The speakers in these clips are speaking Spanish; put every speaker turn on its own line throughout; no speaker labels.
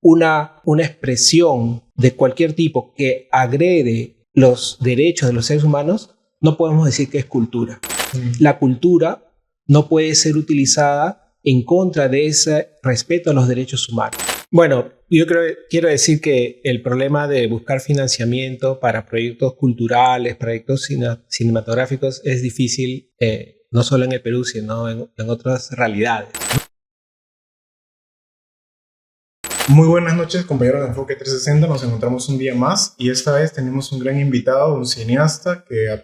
una expresión de cualquier tipo que agrede los derechos de los seres humanos, no podemos decir que es cultura. La cultura no puede ser utilizada en contra de ese respeto a los derechos humanos. Bueno, yo quiero decir que el problema de buscar financiamiento para proyectos culturales, proyectos cinematográficos es difícil, no solo en el Perú, sino en otras realidades.
Muy buenas noches, compañeros de Enfoque 360. Nos encontramos un día más y esta vez tenemos un gran invitado, un cineasta que ha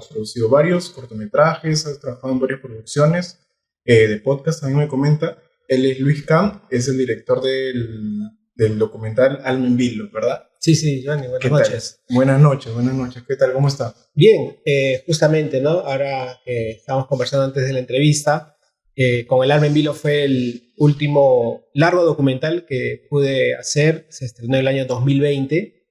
producido varios cortometrajes, ha trabajado en varias producciones de podcast. También me comenta, él es Luis Camp, es el director del documental Alma en Vilo, ¿verdad?
Sí, Johnny, buenas noches.
Buenas noches, ¿qué tal? ¿Cómo está?
Bien, justamente, ¿no? Ahora que estábamos conversando antes de la entrevista, con el Alma en Vilo fue el último largo documental que pude hacer, se estrenó en el año 2020.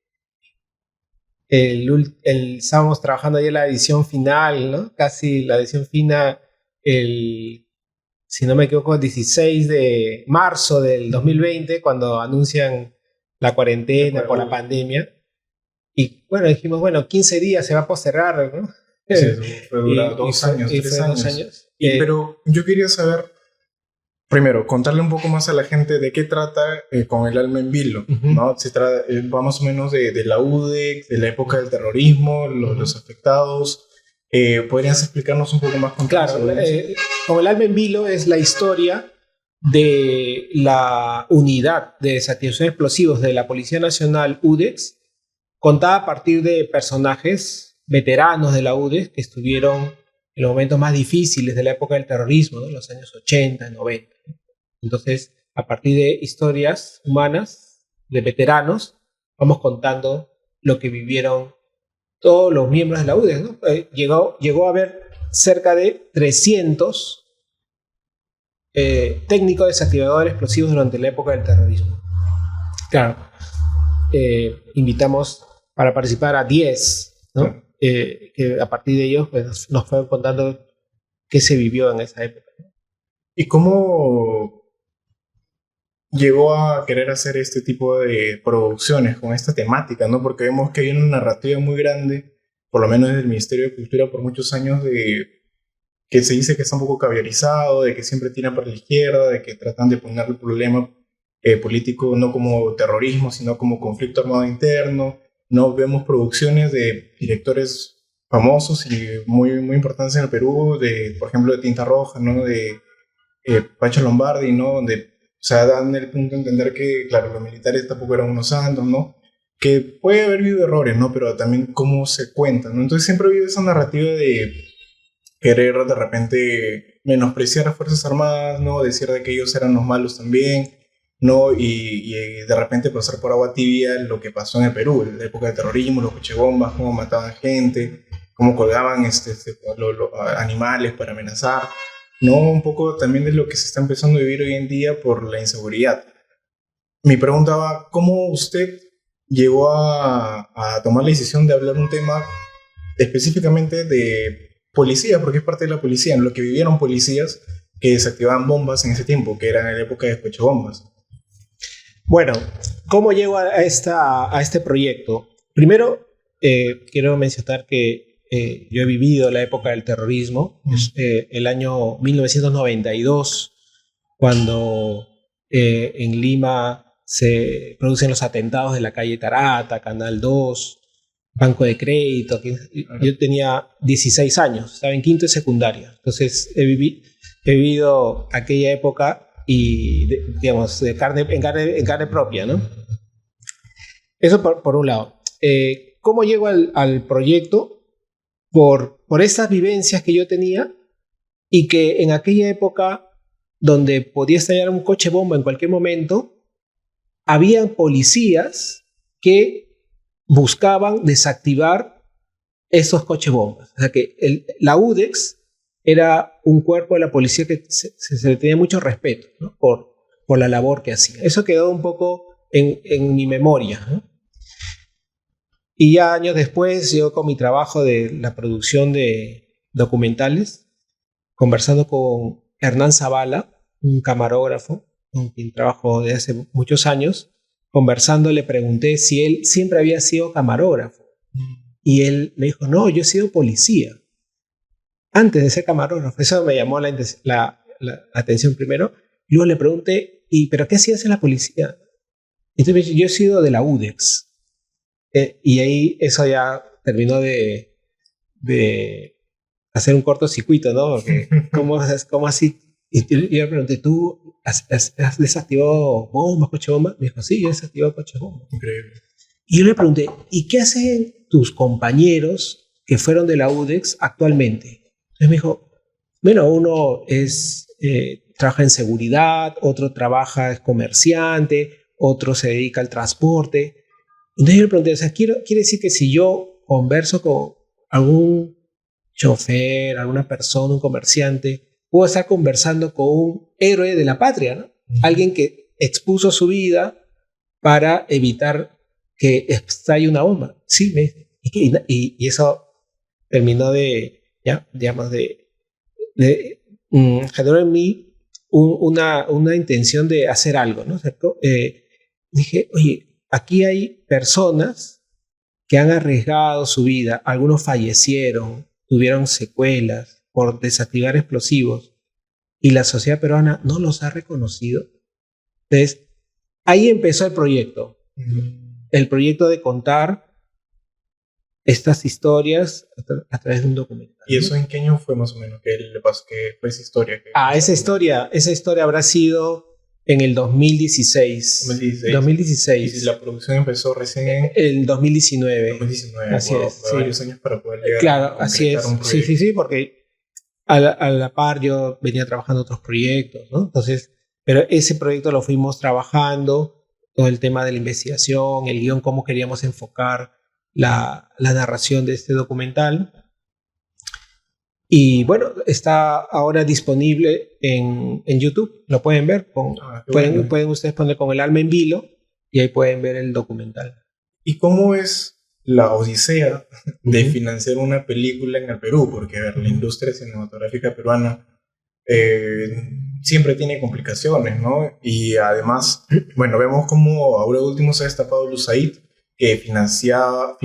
Estábamos trabajando ahí en la edición final, ¿no? Casi la edición final, si no me equivoco, el 16 de marzo del 2020, cuando anuncian la cuarentena por la pandemia. Y bueno, dijimos, 15 días se va a postergar, ¿no?
Sí, fue durado 2 años, 3 años. Pero yo quería saber, primero, contarle un poco más a la gente de qué trata con el Alma en Vilo, ¿no? Se trata, va más o menos de la UDEC, de la época del terrorismo, los afectados. ¿Podrías explicarnos un poco más?
Claro, con el Alma en Vilo es la historia de la unidad de desactivación de explosivos de la Policía Nacional UDEX, contada a partir de personajes veteranos de la UDEX que estuvieron en los momentos más difíciles de la época del terrorismo, ¿no? En los años 80, 90. Entonces, a partir de historias humanas, de veteranos, vamos contando lo que vivieron todos los miembros de la UDEX, ¿no? Llegó a haber cerca de 300 técnicos desactivadores explosivos durante la época del terrorismo. Claro, invitamos para participar a 10, ¿no? Que a partir de ellos pues, nos fueron contando qué se vivió en esa época.
¿Y cómo llegó a querer hacer este tipo de producciones con esta temática, ¿no? Porque vemos que hay una narrativa muy grande, por lo menos desde el Ministerio de Cultura por muchos años, de que se dice que está un poco caviarizado, de que siempre tiran para la izquierda, de que tratan de poner el problema político no como terrorismo, sino como conflicto armado interno. No vemos producciones de directores famosos y muy importantes en el Perú, por ejemplo, de Tinta Roja, ¿no? De Pancho Lombardi, ¿no? Donde, o sea, dan el punto de entender que, claro, los militares tampoco eran unos santos, ¿no? Que puede haber habido errores, ¿no? Pero también cómo se cuentan, ¿no? Entonces siempre ha habido esa narrativa de querer de repente menospreciar a Fuerzas Armadas, ¿no? Decir de que ellos eran los malos también, ¿no? Y de repente pasar por agua tibia lo que pasó en el Perú, en la época del terrorismo, los cochebombas, cómo mataban gente, cómo colgaban los animales para amenazar, ¿no? Un poco también de lo que se está empezando a vivir hoy en día por la inseguridad. Mi pregunta va, ¿cómo usted llegó a tomar la decisión de hablar un tema específicamente de policía, porque es parte de la policía, en lo que vivieron policías que desactivaban bombas en ese tiempo, que era en la época de cochebombas?
Bueno, ¿cómo llego a este proyecto? Primero, quiero mencionar que yo he vivido la época del terrorismo, el año 1992, cuando en Lima se producen los atentados de la calle Tarata, Canal 2, Banco de Crédito. Yo tenía 16 años, estaba en quinto de secundaria, entonces he vivido aquella época y, digamos, en carne propia, ¿no? Eso por un lado. ¿Cómo llego al proyecto? Por esas vivencias que yo tenía y que en aquella época donde podía estallar un coche bomba en cualquier momento, habían policías que buscaban desactivar esos coches bombas. O sea que la UDEX era un cuerpo de la policía que se le tenía mucho respeto, ¿no? por la labor que hacía. Eso quedó un poco en mi memoria, ¿no? Y ya años después, yo con mi trabajo de la producción de documentales, conversando con Hernán Zavala, un camarógrafo con quien trabajo desde hace muchos años, conversando le pregunté si él siempre había sido camarógrafo. Y él me dijo, no, yo he sido policía antes de ser camarógrafo. Eso me llamó la atención primero. Luego le pregunté, ¿pero qué hacías en la policía? Entonces me dijo, yo he sido de la UDEX. Y ahí eso ya terminó de hacer un cortocircuito, ¿no? Porque, ¿cómo así? Y yo le pregunté, ¿tú has desactivado bombas, coche bomba? Me dijo, sí, yo he desactivado coche bomba.
Increíble.
Y yo le pregunté, ¿y qué hacen tus compañeros que fueron de la UDEX actualmente? Entonces me dijo, bueno, uno trabaja en seguridad, otro trabaja, es comerciante, otro se dedica al transporte. Entonces yo le pregunté, o sea, quiere decir que si yo converso con algún chofer, alguna persona, un comerciante, puedo estar conversando con un héroe de la patria, ¿no? Alguien que expuso su vida para evitar que estalle una bomba. Sí, y eso terminó generó en mí una intención de hacer algo, ¿no? ¿Cierto? Dije, oye, aquí hay personas que han arriesgado su vida, algunos fallecieron, tuvieron secuelas por desactivar explosivos y la sociedad peruana no los ha reconocido. Entonces, ahí empezó el proyecto. El proyecto de contar estas historias a través de un documental.
¿Y eso en qué año fue más o menos? ¿Qué le pasó? ¿Qué fue esa historia?
Esa historia habrá sido en el 2016. 2016.
Y la producción empezó recién en
el 2019.
2019.
Así es.
Varios años para poder llegar
claro, a así es. Sí, porque a la par yo venía trabajando otros proyectos, ¿no? Entonces, pero ese proyecto lo fuimos trabajando, todo el tema de la investigación, el guión, cómo queríamos enfocar la narración de este documental. Y bueno, está ahora disponible en YouTube, lo pueden ver. Pueden ustedes poner con el alma en vilo y ahí pueden ver el documental.
¿Y cómo es la odisea de financiar una película en el Perú? Porque a ver, la industria cinematográfica peruana siempre tiene complicaciones, ¿no? Y además, bueno, vemos cómo ahora último se ha destapado Lusaid, que financiaba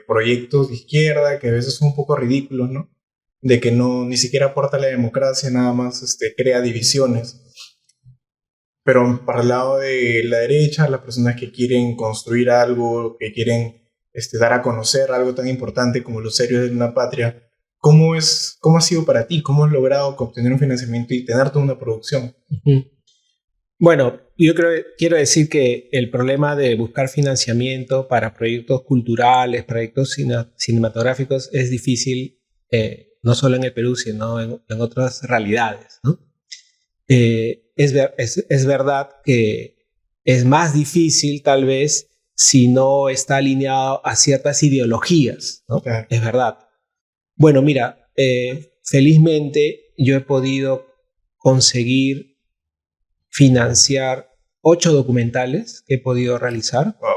proyectos de izquierda que a veces son un poco ridículos, ¿no? De que ni siquiera aporta a la democracia, nada más crea divisiones. Pero para el lado de la derecha, las personas que quieren construir algo, que quieren dar a conocer algo tan importante como los héroes de una patria, ¿cómo ha sido para ti? ¿Cómo has logrado obtener un financiamiento y tener toda una producción?
Bueno, yo quiero decir que el problema de buscar financiamiento para proyectos culturales, proyectos cinematográficos es difícil, no solo en el Perú, sino en otras realidades, ¿no? Es verdad que es más difícil tal vez si no está alineado a ciertas ideologías, ¿no?
Claro.
Es verdad. Bueno, mira, felizmente yo he podido conseguir financiar 8 documentales que he podido realizar.
Wow.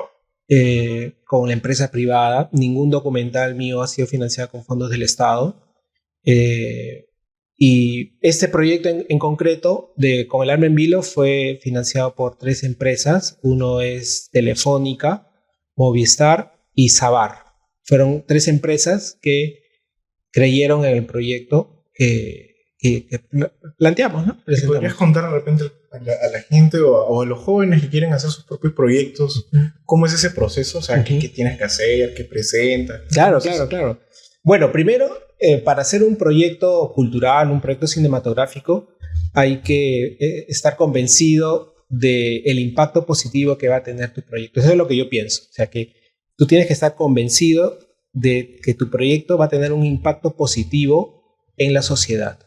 Con la empresa privada. Ningún documental mío ha sido financiado con fondos del Estado. Y este proyecto en concreto, Con el alma en vilo, fue financiado por 3 empresas. Uno es Telefónica, Movistar y Sabar. Fueron 3 empresas que creyeron en el proyecto que planteamos, ¿no?
¿Podrías contar de repente a la gente o a los jóvenes que quieren hacer sus propios proyectos, cómo es ese proceso? O sea, ¿qué tienes que hacer? ¿Qué presentas?
Claro. Bueno, primero, para hacer un proyecto cultural, un proyecto cinematográfico, hay que estar convencido del impacto positivo que va a tener tu proyecto. Eso es lo que yo pienso. O sea, que tú tienes que estar convencido de que tu proyecto va a tener un impacto positivo en la sociedad.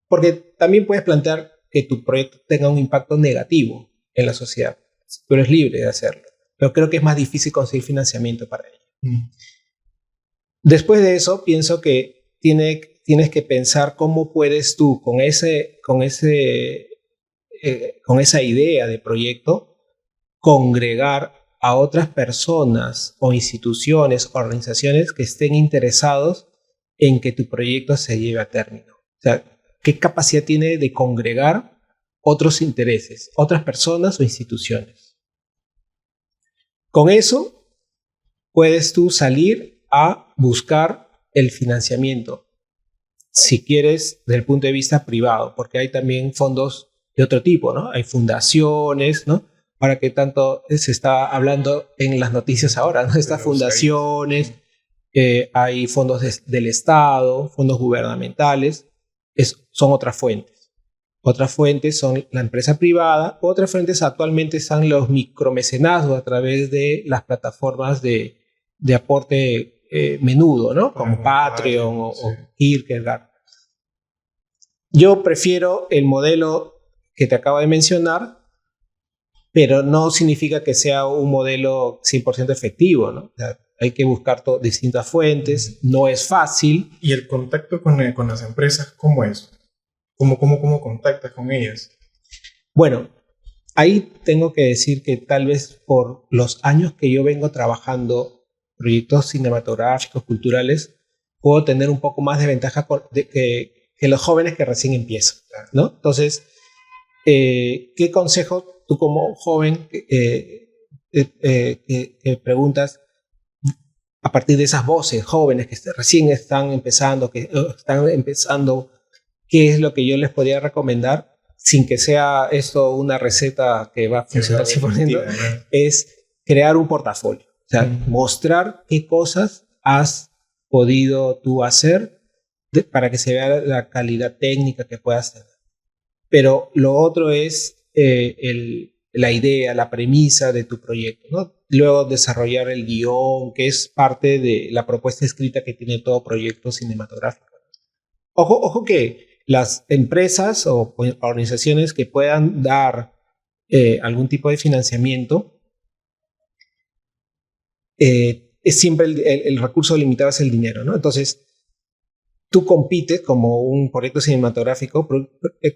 Porque también puedes plantear que tu proyecto tenga un impacto negativo en la sociedad. Tú eres libre de hacerlo. Pero creo que es más difícil conseguir financiamiento para ello. Después de eso, pienso que tienes que pensar cómo puedes tú, con esa idea de proyecto, congregar a otras personas o instituciones, organizaciones que estén interesados en que tu proyecto se lleve a término. O sea, ¿qué capacidad tiene de congregar otros intereses, otras personas o instituciones. Con eso puedes tú salir a buscar el financiamiento, si quieres, desde el punto de vista privado, porque hay también fondos de otro tipo, ¿no? Hay fundaciones, ¿no? Ahora que tanto se está hablando en las noticias ahora, ¿no? Estas fundaciones, hay fondos del Estado, fondos gubernamentales, son otras fuentes. Otras fuentes son la empresa privada, otras fuentes actualmente están los micromecenazgos a través de las plataformas de aporte menudo, ¿no? Como Patreon o Kierkegaard. Yo prefiero el modelo que te acabo de mencionar, pero no significa que sea un modelo 100% efectivo, ¿no? O sea, hay que buscar distintas fuentes, no es fácil.
¿Y el contacto con las empresas cómo es? ¿Cómo contactas con ellas?
Bueno, ahí tengo que decir que tal vez por los años que yo vengo trabajando proyectos cinematográficos, culturales, puedo tener un poco más de ventaja que los jóvenes que recién empiezan, ¿no? Entonces, ¿qué consejo tú como joven que preguntas a partir de esas voces jóvenes que recién están empezando, qué es lo que yo les podría recomendar, sin que sea esto una receta que va a funcionar 100%, ¿no? Es crear un portafolio. O sea, mostrar qué cosas has podido tú hacer para que se vea la calidad técnica que puedas tener. Pero lo otro es la idea, la premisa de tu proyecto, ¿no? Luego desarrollar el guión, que es parte de la propuesta escrita que tiene todo proyecto cinematográfico. Ojo que las empresas o organizaciones que puedan dar algún tipo de financiamiento, es siempre el recurso limitado es el dinero, ¿no? Entonces, tú compites como un proyecto cinematográfico,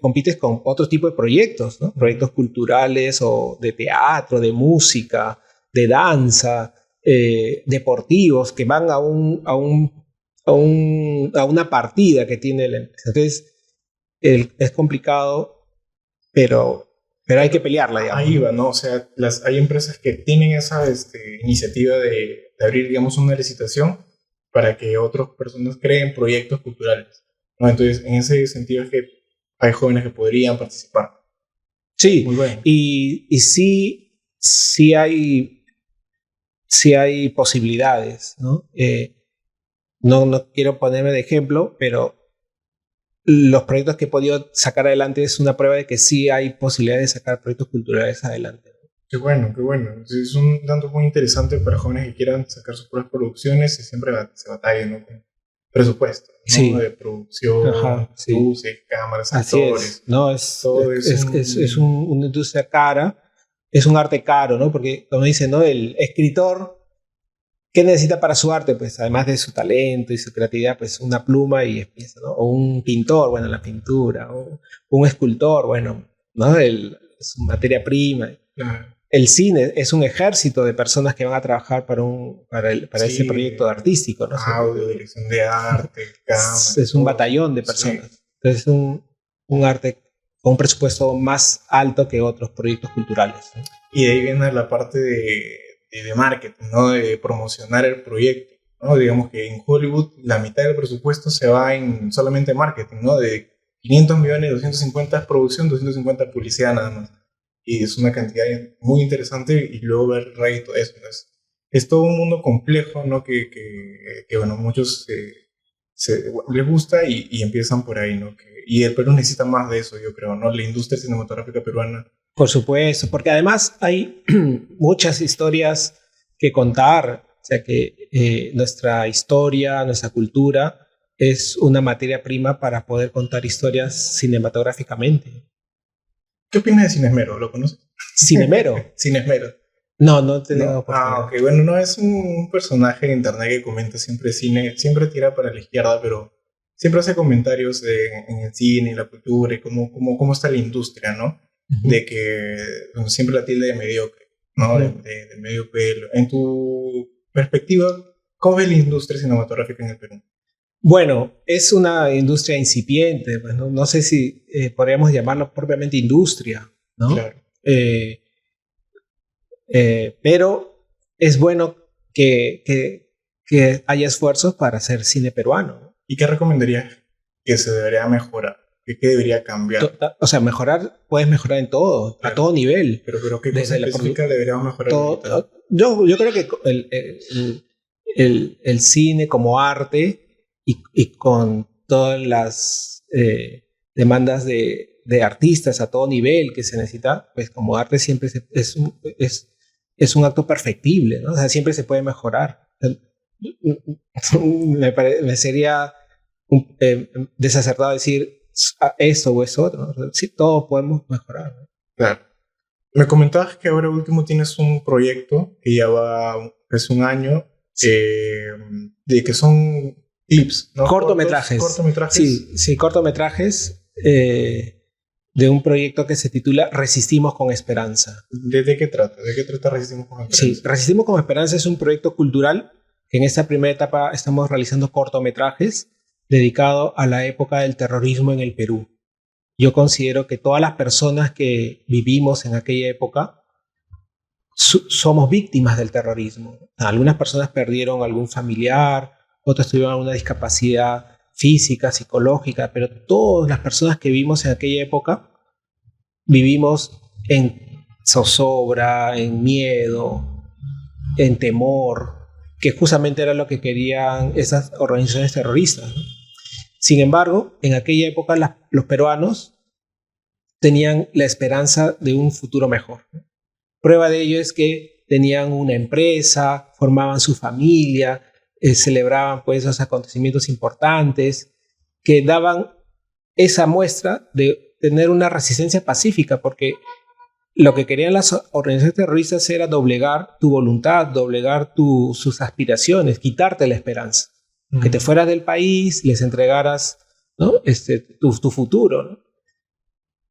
compites con otro tipo de proyectos, ¿no? Proyectos culturales o de teatro, de música, de danza, deportivos, que van a una partida que tiene la empresa. Entonces, es complicado, pero hay que pelearla, digamos.
Ahí va, ¿no? O sea, hay empresas que tienen esa iniciativa de abrir, digamos, una licitación para que otras personas creen proyectos culturales, ¿no? Entonces, en ese sentido es que hay jóvenes que podrían participar.
Sí,
muy bueno.
Y sí hay posibilidades, ¿no? No quiero ponerme de ejemplo, pero los proyectos que he podido sacar adelante es una prueba de que sí hay posibilidades de sacar proyectos culturales adelante.
Qué bueno, qué bueno. Es un dato muy interesante para jóvenes que quieran sacar sus propias producciones y siempre se batalla, ¿no? Con presupuesto, ¿no?
Sí.
De producción, luces, cámaras, actores.
No, es una industria cara, es un arte caro, ¿no? Porque, como dicen, ¿no? El escritor, ¿qué necesita para su arte? Pues además de su talento y su creatividad, pues una pluma y empieza, ¿no? O un pintor, bueno, la pintura, o un escultor, bueno, ¿no? Su materia prima. El cine es un ejército de personas que van a trabajar para ese proyecto artístico, ¿no?
Audio, dirección de arte, cámara.
Es un batallón de personas. Sí. Entonces es un arte con un presupuesto más alto que otros proyectos culturales, ¿no?
Y de ahí viene la parte de marketing, ¿no? De promocionar el proyecto, ¿no? Digamos que en Hollywood la mitad del presupuesto se va en solamente marketing, ¿no? De 500 millones, 250 es producción, 250 publicidad nada más. Y es una cantidad muy interesante y luego ver el rédito de eso. Entonces, es todo un mundo complejo, ¿no? Que bueno, muchos les gusta y empiezan por ahí, ¿no? Y el Perú necesita más de eso, yo creo, ¿no? La industria cinematográfica peruana.
Por supuesto, porque además hay muchas historias que contar, o sea que nuestra historia, nuestra cultura es una materia prima para poder contar historias cinematográficamente.
¿Qué opinas de Cinesmero? ¿Lo conoces?
¿Cinemero?
Cinesmero.
No he tenido oportunidad.
Ok, bueno, no es un personaje en internet que comenta siempre cine, siempre tira para la izquierda, pero siempre hace comentarios en el cine, en la cultura y cómo está la industria, ¿no? Uh-huh. De que bueno, siempre la tilde de mediocre, ¿no? Uh-huh. de medio pelo. En tu perspectiva, ¿cómo ves la industria cinematográfica en el Perú?
Bueno, es una industria incipiente, pues, ¿no? No sé si podríamos llamarlo propiamente industria, ¿no?
Claro.
Pero es bueno que haya esfuerzos para hacer cine peruano, ¿no?
¿Y qué recomendarías que se debería mejorar? ¿Qué debería cambiar?
O sea, puedes mejorar en todo,
Claro.
a todo nivel.
Pero ¿qué cosa
Desde la
específica deberíamos mejorar ahorita?
yo creo que el cine como arte y con todas las demandas de artistas a todo nivel que se necesita, pues como arte siempre es un acto perfectible, ¿no? O sea, siempre se puede mejorar. Me sería desacertado decir esto o eso otro, ¿no? Sí, todos podemos mejorar, ¿no?
Claro. Me comentabas que ahora último tienes un proyecto que ya va, es un año, de que son clips, ¿no?
Cortometrajes.
Cortometrajes.
Sí, cortometrajes de un proyecto que se titula Resistimos con Esperanza.
¿De qué trata? ¿De qué trata Resistimos con Esperanza?
Sí, Resistimos con Esperanza es un proyecto cultural que en esta primera etapa estamos realizando cortometrajes dedicado a la época del terrorismo en el Perú. Yo considero que todas las personas que vivimos en aquella época somos víctimas del terrorismo. Algunas personas perdieron algún familiar, otras tuvieron alguna discapacidad física, psicológica, pero todas las personas que vivimos en aquella época vivimos en zozobra, en miedo, en temor, que justamente era lo que querían esas organizaciones terroristas, ¿no? Sin embargo, en aquella época los peruanos tenían la esperanza de un futuro mejor. Prueba de ello es que tenían una empresa, formaban su familia, celebraban pues esos acontecimientos importantes que daban esa muestra de tener una resistencia pacífica, porque lo que querían las organizaciones terroristas era doblegar tu voluntad, doblegar sus aspiraciones, quitarte la esperanza. Que te fueras del país, les entregaras, ¿no? tu futuro, ¿no?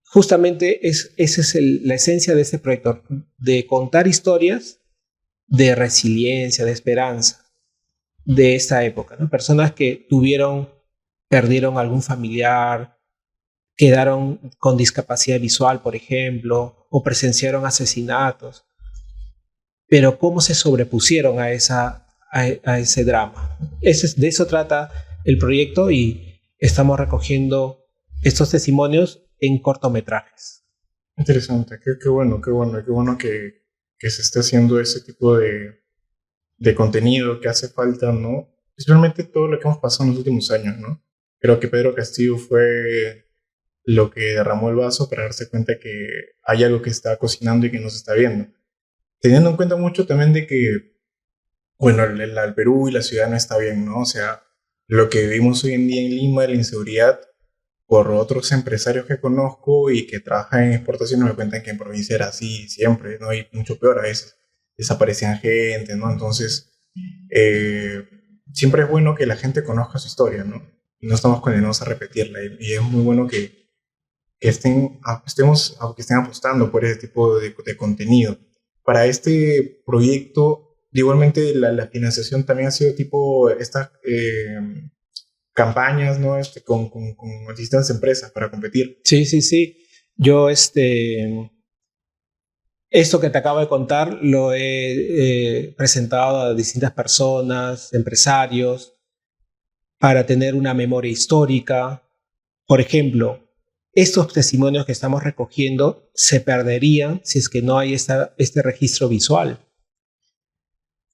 Justamente esa es la esencia de este proyecto, de contar historias de resiliencia, de esperanza de esta época, ¿no? Personas que perdieron algún familiar, quedaron con discapacidad visual, por ejemplo, o presenciaron asesinatos, pero cómo se sobrepusieron a ese drama. De eso trata el proyecto y estamos recogiendo estos testimonios en cortometrajes.
Interesante, qué bueno que se esté haciendo ese tipo de contenido que hace falta, ¿no? Especialmente todo lo que hemos pasado en los últimos años, ¿no? Creo que Pedro Castillo fue lo que derramó el vaso para darse cuenta que hay algo que está cocinando y que no se está viendo. Teniendo en cuenta mucho también de que, bueno, el Perú y la ciudad no está bien, ¿no? O sea, lo que vivimos hoy en día en Lima, la inseguridad, por otros empresarios que conozco y que trabajan en exportaciones me cuentan que en provincia era así siempre, ¿no? Y mucho peor a veces. Desaparecían gente, ¿no? Entonces, siempre es bueno que la gente conozca su historia, ¿no? Y no estamos condenados a repetirla. Y es muy bueno que estén apostando por ese tipo de contenido. Para este proyecto, igualmente la financiación también ha sido tipo estas campañas, ¿no? Con distintas empresas para competir.
Sí. Yo, esto que te acabo de contar lo he presentado a distintas personas, empresarios, para tener una memoria histórica. Por ejemplo, estos testimonios que estamos recogiendo se perderían si es que no hay este registro visual.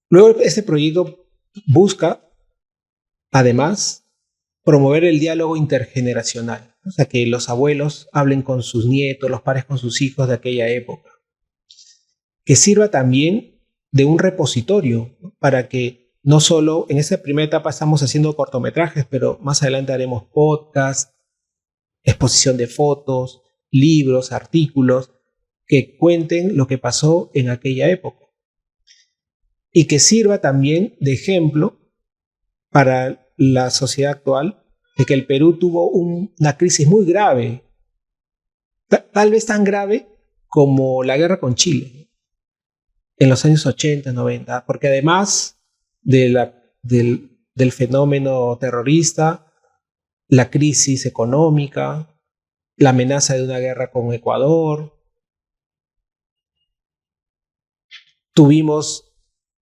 Luego, este proyecto busca, además, promover el diálogo intergeneracional, o sea, que los abuelos hablen con sus nietos, los padres con sus hijos de aquella época. Que sirva también de un repositorio, ¿no? Para que no solo en esta primera etapa estamos haciendo cortometrajes, pero más adelante haremos podcasts, exposición de fotos, libros, artículos que cuenten lo que pasó en aquella época. Y que sirva también de ejemplo para la sociedad actual de que el Perú tuvo una crisis muy grave, tal vez tan grave como la guerra con Chile en los años 80, 90, porque además de del fenómeno terrorista, la crisis económica, la amenaza de una guerra con Ecuador. Tuvimos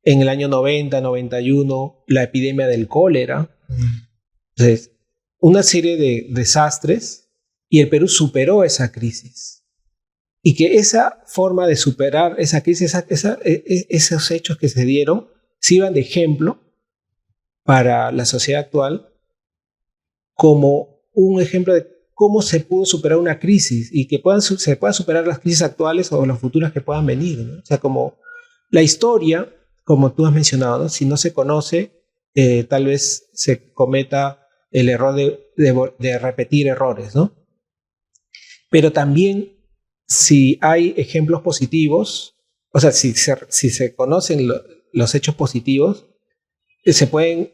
en el año 90, 91 la epidemia del cólera. Entonces, una serie de desastres, y el Perú superó esa crisis. Y que esa forma de superar esa crisis, esos hechos que se dieron, sirvan de ejemplo para la sociedad actual como un ejemplo de cómo se pudo superar una crisis y que se puedan superar las crisis actuales o las futuras que puedan venir, ¿no? O sea, como la historia, como tú has mencionado, ¿no? Si no se conoce, tal vez se cometa el error de repetir errores, ¿no? Pero también, si hay ejemplos positivos, o sea, si se conocen los hechos positivos, se pueden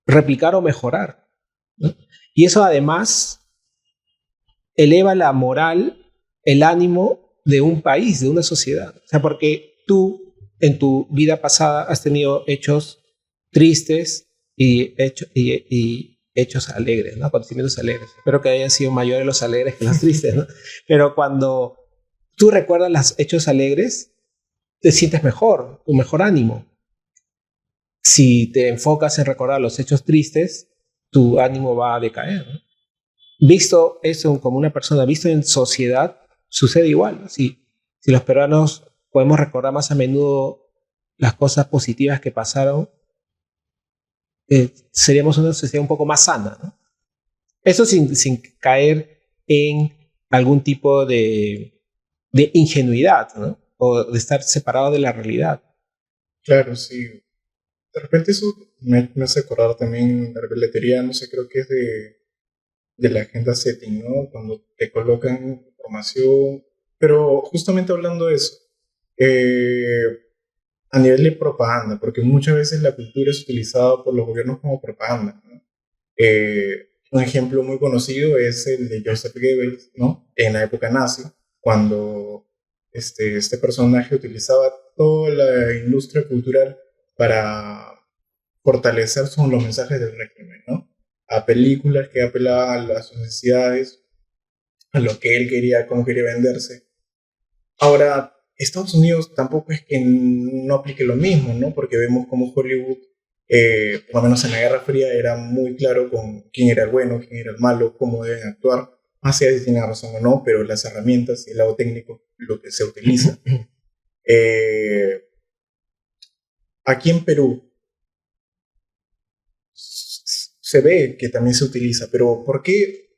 replicar o mejorar, ¿no? Y eso además eleva la moral, el ánimo de un país, de una sociedad. O sea, porque tú en tu vida pasada has tenido hechos tristes y hechos alegres, ¿no? Acontecimientos alegres. Espero que hayan sido mayores los alegres que los tristes, ¿no? Pero cuando tú recuerdas los hechos alegres, te sientes mejor, un mejor ánimo. Si te enfocas en recordar los hechos tristes, tu ánimo va a decaer, ¿no? Visto eso como una persona, visto en sociedad, sucede igual, ¿no? Si los peruanos podemos recordar más a menudo las cosas positivas que pasaron, seríamos una sociedad un poco más sana, ¿no? Eso sin caer en algún tipo de ingenuidad, ¿no? O de estar separado de la realidad.
Claro, sí. De repente eso me hace acordar también de la teoría, no sé, creo que es de la agenda setting, ¿no? Cuando te colocan información. Pero justamente hablando de eso, a nivel de propaganda, porque muchas veces la cultura es utilizada por los gobiernos como propaganda, ¿no? Un ejemplo muy conocido es el de Joseph Goebbels, ¿no? En la época nazi, cuando este personaje utilizaba toda la industria cultural para fortalecer los mensajes del régimen, ¿no? A películas que apelaban a las necesidades, a lo que él quería, cómo quería venderse. Ahora, Estados Unidos tampoco es que no aplique lo mismo, ¿no? Porque vemos como Hollywood, por lo menos en la Guerra Fría, era muy claro con quién era el bueno, quién era el malo, cómo deben actuar. Más allá de si tiene razón o no, pero las herramientas y el lado técnico, lo que se utiliza. Aquí en Perú se ve que también se utiliza, pero ¿por qué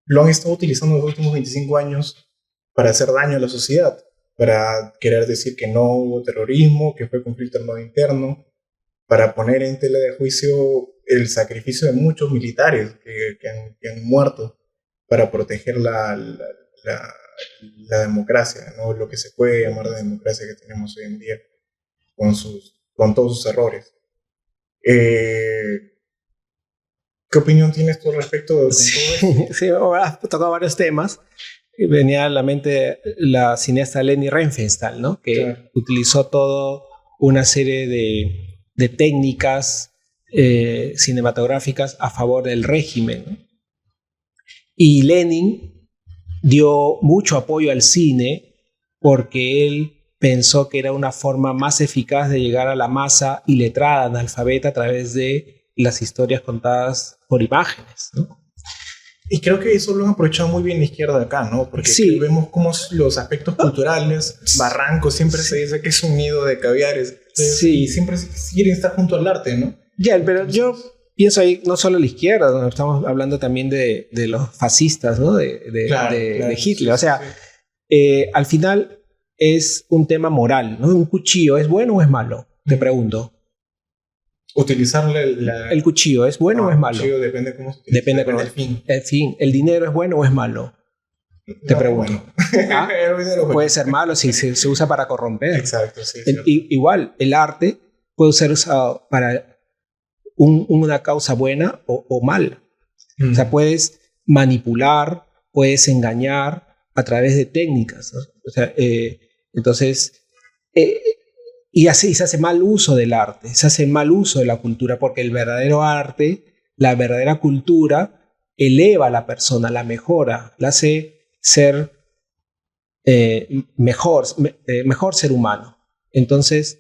lo han estado utilizando en los últimos 25 años para hacer daño a la sociedad? Para querer decir que no hubo terrorismo, que fue conflicto armado interno, para poner en tela de juicio el sacrificio de muchos militares que han muerto para proteger la democracia, ¿no? Lo que se puede llamar de democracia que tenemos hoy en día, con todos sus errores. ¿Qué opinión tienes tú respecto de todo esto?
Sí, has tocado varios temas. Venía a la mente la cineasta Leni Riefenstahl, ¿no? Que claro, utilizó toda una serie de técnicas cinematográficas a favor del régimen, ¿no? Y Lenin dio mucho apoyo al cine porque él pensó que era una forma más eficaz de llegar a la masa iletrada, analfabeta, a través de las historias contadas por imágenes, ¿no?
Y creo que eso lo han aprovechado muy bien la izquierda de acá, ¿no? Porque sí, vemos como los aspectos culturales, Barranco siempre se dice que es un nido de caviares. Sí. Y siempre quieren estar junto al arte, ¿no?
Ya, pero yo pienso ahí no solo la izquierda, ¿no? Estamos hablando también de los fascistas, ¿no? Claro, de Hitler. Sí, o sea, sí. Al final es un tema moral, ¿no? Un cuchillo, ¿es bueno o es malo? Te pregunto.
Utilizar
el cuchillo, ¿es bueno o es malo?
El cuchillo depende cómo se utiliza.
Depende del fin. El fin. ¿El dinero es bueno o es malo? Te pregunto. Bueno. ¿Ah? Puede ser malo si se usa para corromper.
Exacto, sí.
Igual, el arte puede ser usado para una causa buena o mala. O sea, puedes manipular, puedes engañar a través de técnicas, ¿no? O sea, entonces, y así se hace mal uso del arte, se hace mal uso de la cultura, porque el verdadero arte, la verdadera cultura, eleva a la persona, la mejora, la hace ser mejor ser humano. Entonces,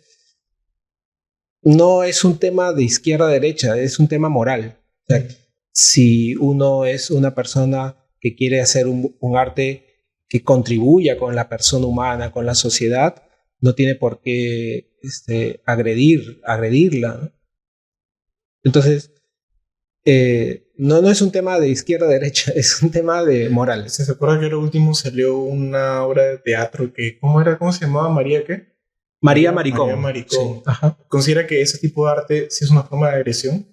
no es un tema de izquierda a derecha, es un tema moral. O sea, si uno es una persona que quiere hacer un arte que contribuya con la persona humana, con la sociedad, no tiene por qué agredirla, ¿no? Entonces, no es un tema de izquierda a derecha, es un tema de moral.
¿Se acuerda que lo último salió una obra de teatro que, ¿cómo se llamaba? ¿María qué?
María Maricón.
María Maricón.
Sí. Ajá.
¿Considera que ese tipo de arte sí es una forma de agresión?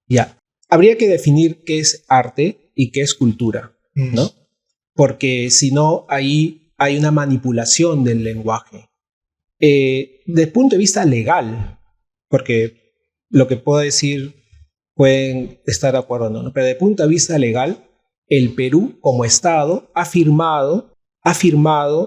Ya. Habría que definir qué es arte y qué es cultura, ¿no? Porque si no, ahí hay una manipulación del lenguaje. Desde el punto de vista legal, porque lo que puedo decir pueden estar de acuerdo o no, pero desde el punto de vista legal, el Perú como Estado ha firmado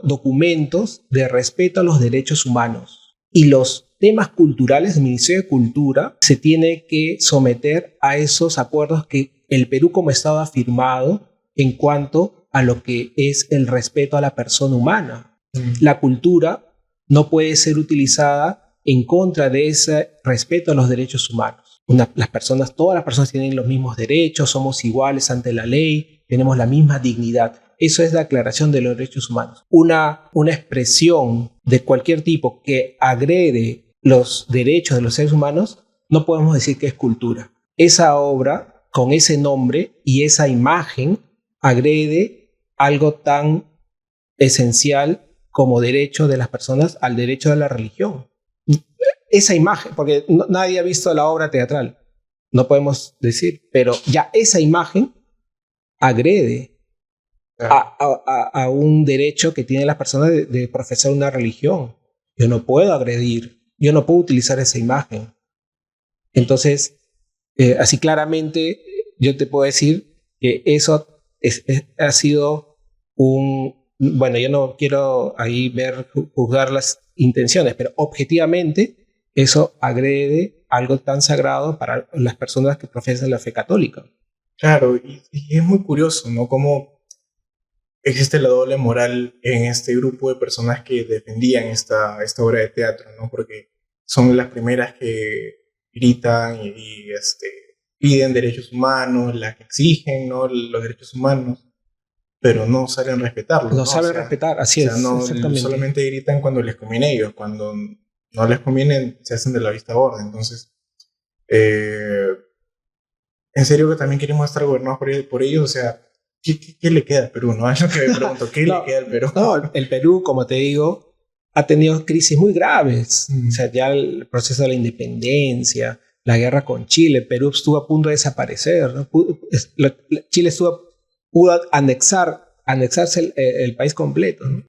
documentos de respeto a los derechos humanos, y los temas culturales del Ministerio de Cultura se tiene que someter a esos acuerdos que el Perú como Estado ha firmado en cuanto a lo que es el respeto a la persona humana. La cultura no puede ser utilizada en contra de ese respeto a los derechos humanos. Todas las personas tienen los mismos derechos, somos iguales ante la ley, tenemos la misma dignidad. Eso es la Declaración de los Derechos Humanos. Una expresión de cualquier tipo que agrede los derechos de los seres humanos, no podemos decir que es cultura. Esa obra, con ese nombre y esa imagen, agrede algo tan esencial como derecho de las personas al derecho de la religión. Esa imagen, porque nadie ha visto la obra teatral, no podemos decir, pero ya esa imagen agrede a un derecho que tienen las personas de profesar una religión. Yo no puedo agredir, yo no puedo utilizar esa imagen. Entonces, así claramente yo te puedo decir que eso ha sido bueno, yo no quiero ahí juzgar las intenciones, pero objetivamente eso agrede algo tan sagrado para las personas que profesan la fe católica.
Claro, y es muy curioso, ¿no? Cómo existe la doble moral en este grupo de personas que defendían esta obra de teatro, ¿no? Porque son las primeras que gritan y piden derechos humanos, las que exigen, ¿no?, los derechos humanos, pero no saben respetarlos.
No saben respetar, así es.
No, solamente gritan cuando les conviene a ellos, cuando no les conviene se hacen de la vista gorda. Entonces, en serio que también queremos estar gobernados por ellos, o sea, ¿qué le queda al Perú? ¿No? Es lo que me pregunto, ¿qué le queda al Perú?
No, el Perú, como te digo, ha tenido crisis muy graves. O sea, ya el proceso de la independencia, la guerra con Chile, Perú estuvo a punto de desaparecer, ¿no? Chile pudo anexarse el país completo, ¿no?